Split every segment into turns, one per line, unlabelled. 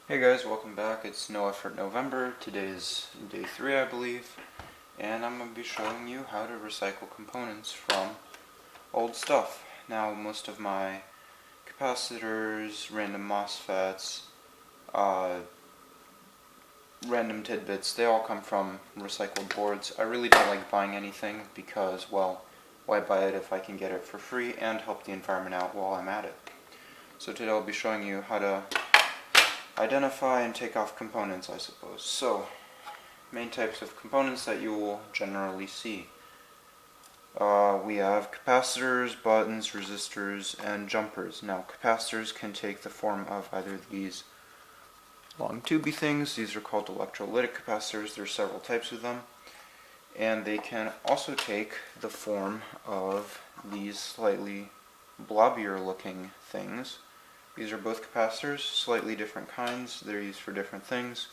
Hey guys, welcome back. It's No Effort November. Today is day 3, I believe, and I'm going to be showing you how to recycle components from old stuff. Now, most of my capacitors, random MOSFETs, random tidbits, they all come from recycled boards. I really don't like buying anything because, well, why buy it if I can get it for free and help the environment out while I'm at it? So today I'll be showing you how to identify and take off components, I suppose. So, main types of components that you will generally see. We have capacitors, buttons, resistors, and jumpers. Now, capacitors can take the form of either these long tubey things. These are called electrolytic capacitors. There are several types of them. And they can also take the form of these slightly blobbier looking things. These are both capacitors, slightly different kinds. They're used for different things.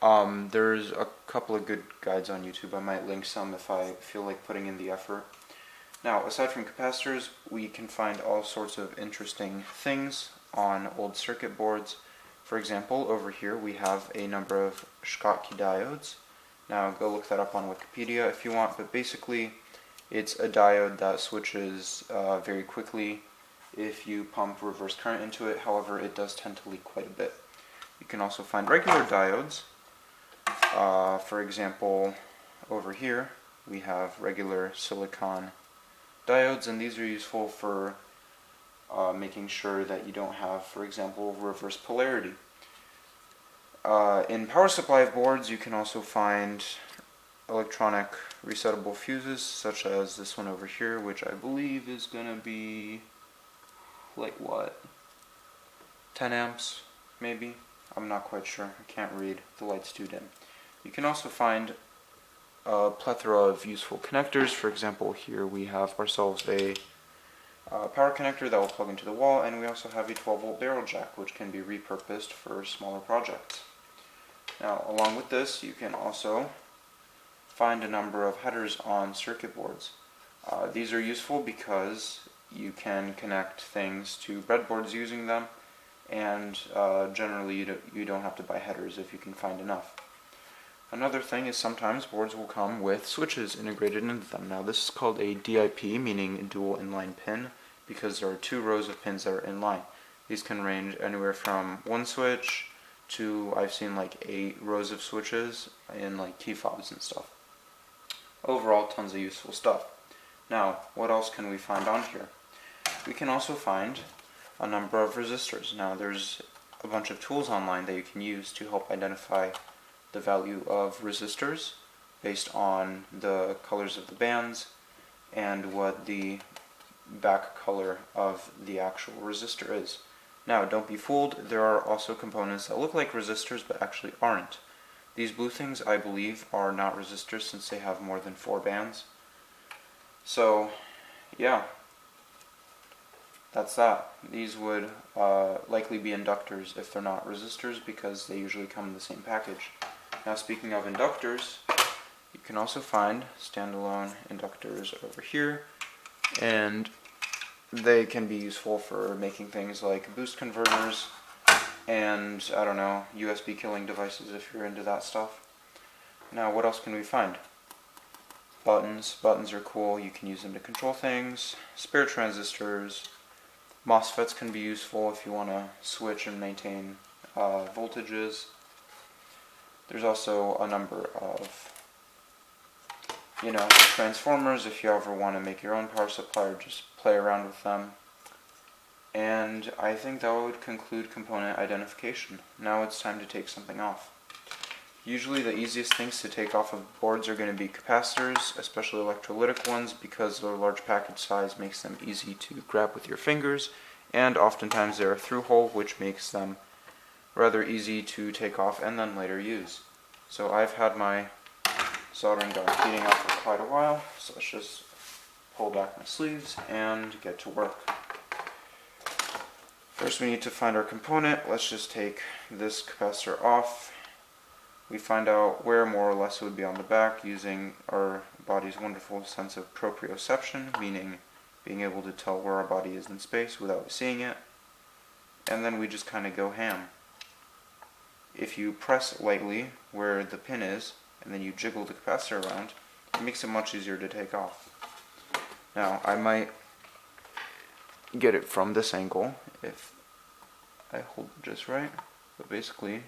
There's a couple of good guides on YouTube. I might link some if I feel like putting in the effort. Now, aside from capacitors, we can find all sorts of interesting things on old circuit boards. For example, over here we have a number of Schottky diodes. Now, go look that up on Wikipedia if you want, but basically it's a diode that switches very quickly if you pump reverse current into it. However, it does tend to leak quite a bit. You can also find regular diodes. For example, over here we have regular silicon diodes, and these are useful for making sure that you don't have, for example, reverse polarity. In power supply boards, you can also find electronic resettable fuses, such as this one over here, which I believe is going to be like what? 10 amps, maybe? I'm not quite sure. I can't read. The light's too dim. You can also find a plethora of useful connectors. For example, here we have ourselves a power connector that will plug into the wall, and we also have a 12-volt barrel jack, which can be repurposed for smaller projects. Now, along with this, you can also find a number of headers on circuit boards. These are useful because you can connect things to breadboards using them, and generally you don't have to buy headers if you can find enough. Another thing is sometimes boards will come with switches integrated into them. Now, this is called a DIP, meaning dual inline pin, because there are 2 rows of pins that are in line. These can range anywhere from 1 switch to, I've seen like 8 rows of switches in like key fobs and stuff. Overall, tons of useful stuff. Now, what else can we find on here? We can also find a number of resistors. Now, there's a bunch of tools online that you can use to help identify the value of resistors based on the colors of the bands and what the back color of the actual resistor is. Now, don't be fooled, there are also components that look like resistors but actually aren't. These blue things, I believe, are not resistors since they have more than 4 bands. So, yeah, that's that. These would likely be inductors if they're not resistors, because they usually come in the same package. Now, speaking of inductors, you can also find standalone inductors over here, and they can be useful for making things like boost converters and, I don't know, USB killing devices if you're into that stuff. Now, what else can we find? Buttons. Buttons are cool. You can use them to control things. Spare transistors. MOSFETs can be useful if you want to switch and maintain voltages. There's also a number of, transformers if you ever want to make your own power supply or just play around with them. And I think that would conclude component identification. Now it's time to take something off. Usually the easiest things to take off of boards are going to be capacitors, especially electrolytic ones, because their large package size makes them easy to grab with your fingers, and oftentimes they're a through hole, which makes them rather easy to take off and then later use. So I've had my soldering gun heating up for quite a while, so let's just pull back my sleeves and get to work. First we need to find our component. Let's just take this capacitor off. We find out where more or less it would be on the back using our body's wonderful sense of proprioception, meaning being able to tell where our body is in space without seeing it. And then we just kind of go ham. if you press lightly where the pin is, and then you jiggle the capacitor around, it makes it much easier to take off. Now, I might get it from this angle if I hold it just right, but basically,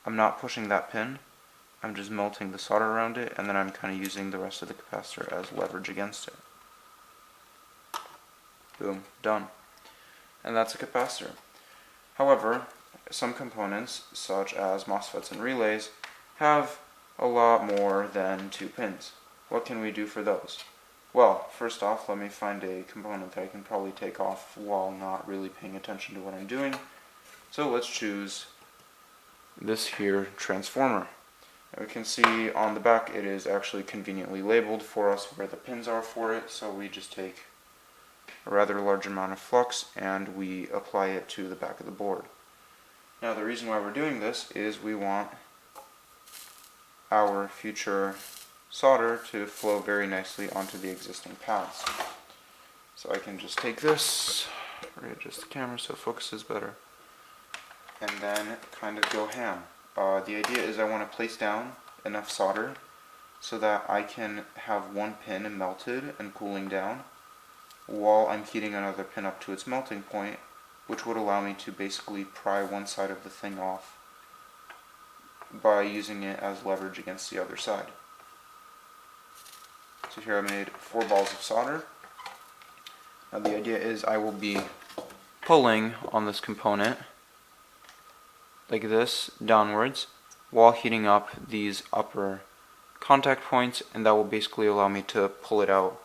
I'm not pushing that pin, I'm just melting the solder around it, and then I'm kind of using the rest of the capacitor as leverage against it. Boom, done. And that's a capacitor. However, some components, such as MOSFETs and relays, have a lot more than 2 pins. What can we do for those? Well, first off, let me find a component that I can probably take off while not really paying attention to what I'm doing. So let's choose this here transformer. And we can see on the back it is actually conveniently labeled for us where the pins are for it, so we just take a rather large amount of flux and we apply it to the back of the board. Now the reason why we're doing this is we want our future solder to flow very nicely onto the existing paths. So I can just take this, readjust the camera so it focuses better, and then kind of go ham. The idea is I want to place down enough solder so that I can have one pin melted and cooling down while I'm heating another pin up to its melting point, which would allow me to basically pry one side of the thing off by using it as leverage against the other side. So here I made 4 balls of solder. Now the idea is I will be pulling on this component like this downwards while heating up these upper contact points, and that will basically allow me to pull it out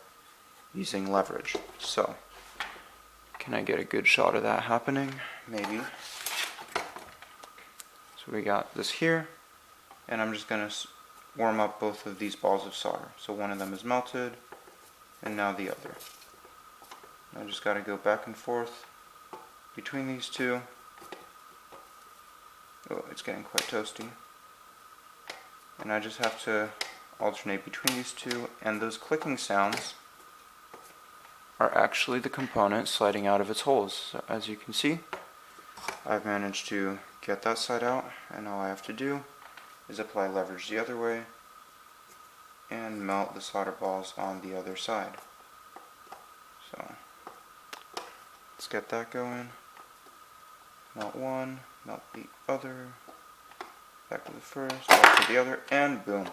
using leverage. So can I get a good shot of that happening? Maybe. So we got this here, and I'm just going to warm up both of these balls of solder. So one of them is melted, and now the other. I just got to go back and forth between these two. Oh, it's getting quite toasty. And I just have to alternate between these two, and those clicking sounds are actually the component sliding out of its holes. So as you can see, I've managed to get that side out, and all I have to do is apply leverage the other way and melt the solder balls on the other side. So let's get that going. Melt one, melt the other, back to the first, back to the other, and boom.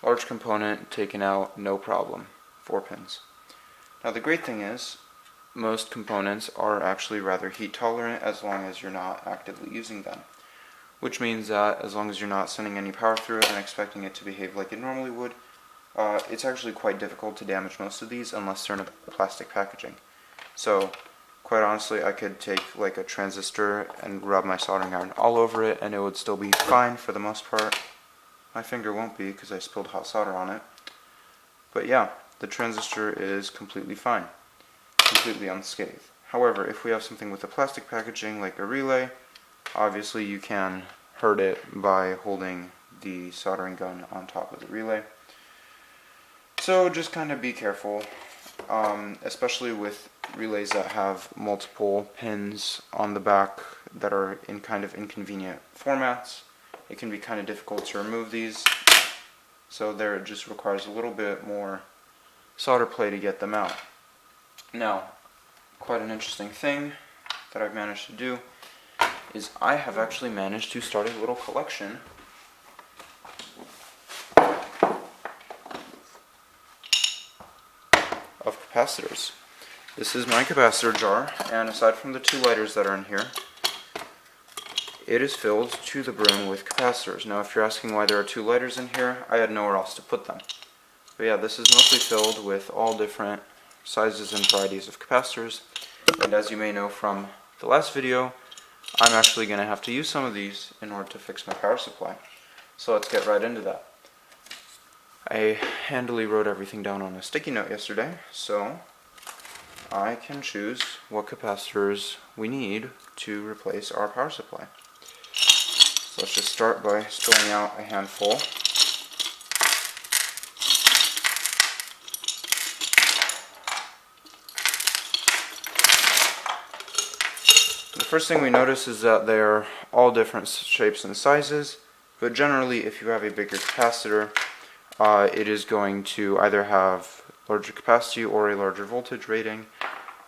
Large component taken out, no problem. 4 pins. Now the great thing is, most components are actually rather heat tolerant as long as you're not actively using them. Which means that as long as you're not sending any power through it and expecting it to behave like it normally would, it's actually quite difficult to damage most of these unless they're in a plastic packaging. So quite honestly, I could take like a transistor and rub my soldering iron all over it and it would still be fine for the most part. My finger won't be because I spilled hot solder on it. But yeah, the transistor is completely fine, completely unscathed. However, if we have something with a plastic packaging like a relay, obviously you can hurt it by holding the soldering gun on top of the relay. So just kind of be careful, especially with relays that have multiple pins on the back that are in kind of inconvenient formats. It can be kind of difficult to remove these, so there it just requires a little bit more solder play to get them out. Now, quite an interesting thing that I've managed to do is I have actually managed to start a little collection of capacitors. This is my capacitor jar, and aside from the 2 lighters that are in here, it is filled to the brim with capacitors. Now if you're asking why there are 2 lighters in here, I had nowhere else to put them. But yeah, this is mostly filled with all different sizes and varieties of capacitors, and as you may know from the last video, I'm actually going to have to use some of these in order to fix my power supply. So let's get right into that. I handily wrote everything down on a sticky note yesterday, so I can choose what capacitors we need to replace our power supply. So let's just start by storing out a handful. first thing we notice is that they're all different shapes and sizes, but generally if you have a bigger capacitor, it is going to either have larger capacity or a larger voltage rating.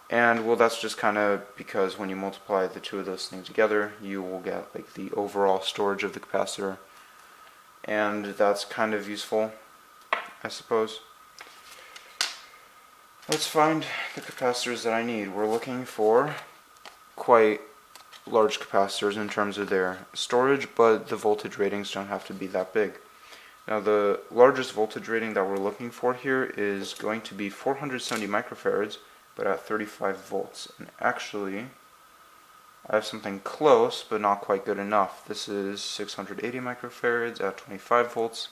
And well, that's just kind of because when you multiply the two of those things together, you will get like the overall storage of the capacitor, and that's kind of useful, I suppose. Let's find the capacitors that I need. We're looking for quite large capacitors in terms of their storage, but the voltage ratings don't have to be that big. Now the largest voltage rating that we're looking for here is going to be 470 microfarads, but at 35 volts. And actually, I have something close, but not quite good enough. This is 680 microfarads at 25 volts.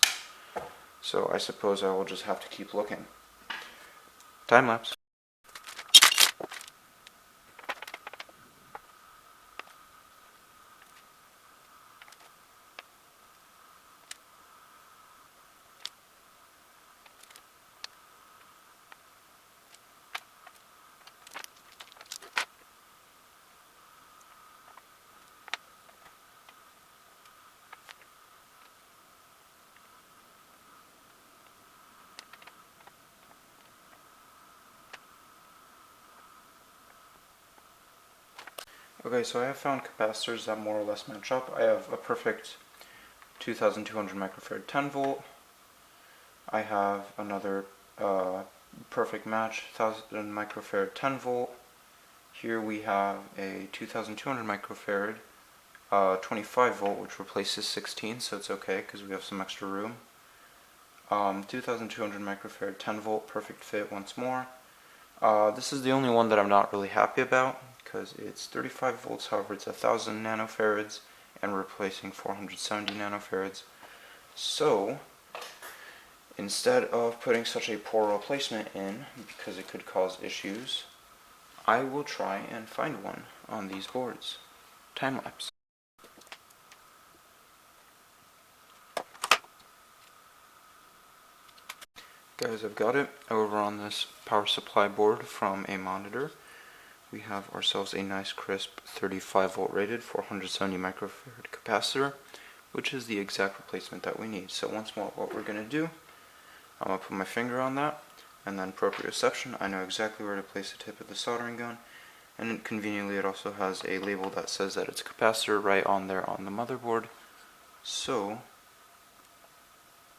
So I suppose I will just have to keep looking. Time lapse. Okay, so I have found capacitors that more or less match up. I have a perfect 2200 microfarad 10 volt. I have another perfect match 1000 microfarad 10 volt. Here we have a 2200 microfarad 25 volt, which replaces 16, so it's okay because we have some extra room. 2200 microfarad 10 volt, perfect fit once more. This is the only one that I'm not really happy about because it's 35 volts, however it's 1000 nanofarads and replacing 470 nanofarads. So instead of putting such a poor replacement in, because it could cause issues, I will try and find one on these boards. Time lapse. Guys, I've got it over on this power supply board from a monitor. We have ourselves a nice crisp 35 volt rated 470 microfarad capacitor, which is the exact replacement that we need. So once more, what we're going to do, I'm going to put my finger on that, and then proprioception, I know exactly where to place the tip of the soldering gun, and conveniently it also has a label that says that it's a capacitor right on there on the motherboard. So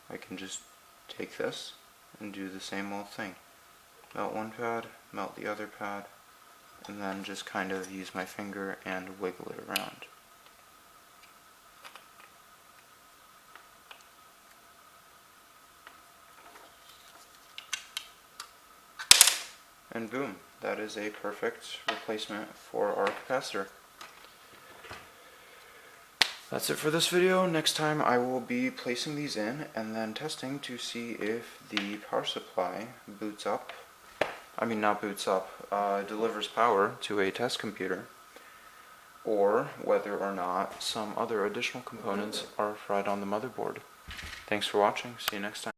I can just take this and do the same old thing. Melt one pad, melt the other pad, and then just kind of use my finger and wiggle it around. And boom, that is a perfect replacement for our capacitor. That's it for this video. Next time I will be placing these in and then testing to see if the power supply boots up. I mean, not boots up, delivers power to a test computer, or whether or not some other additional components are fried on the motherboard. Thanks for watching. See you next time.